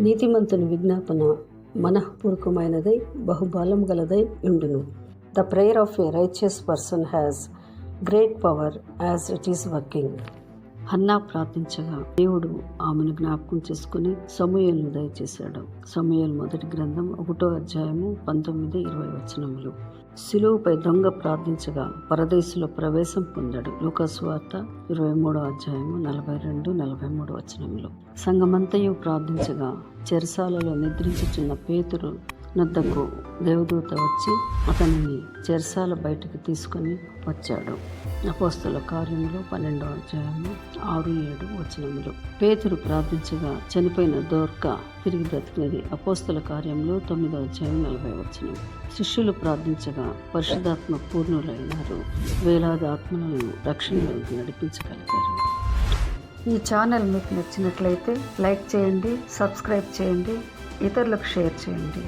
నీతిమంతుని విజ్ఞాపన మనఃపూర్వకమైనదై బహుబలం గలదై ఉండును. The prayer of a righteous person has great power as it is working. Hannah ప్రార్థించగా దేవుడు ఆమెను జ్ఞాపకం చేసుకుని సమూయేలును దయచేశాడు. సమూయేలు మొదటి గ్రంథం 1వ అధ్యాయము 19-20 వచనములు. సిలువపై దొంగ ప్రార్థించగా పరదేశులో ప్రవేశం పొందాడు. లూకా సువార్త 23వ అధ్యాయము 42-43 వచనములు. సంఘమంతయు ప్రార్థించగా చెరసాలలో నిద్రించుచున్న పేతురు నొద్దకు దేవదూత వచ్చి అతనిని చెరసాల బయటకు తీసుకొని వచ్చాడు. అపోస్తల కార్యములు 12వ అధ్యాయము 6-7 వచనములు. పేతురు ప్రార్థించగా చనిపోయిన దోర్క తిరిగి బ్రతికినది. అపోస్తల కార్యములు 9వ అధ్యాయం 40 వచనం. శిష్యులు ప్రార్థించగా పరిశుద్ధాత్మ పూర్ణులైనారు. వేలాది ఆత్మలను రక్షణలోకి నడిపించగలిగారు. ఈ ఛానల్ మీకు నచ్చినట్లయితే లైక్ చేయండి, సబ్స్క్రైబ్ చేయండి, ఇతరులకు షేర్ చేయండి.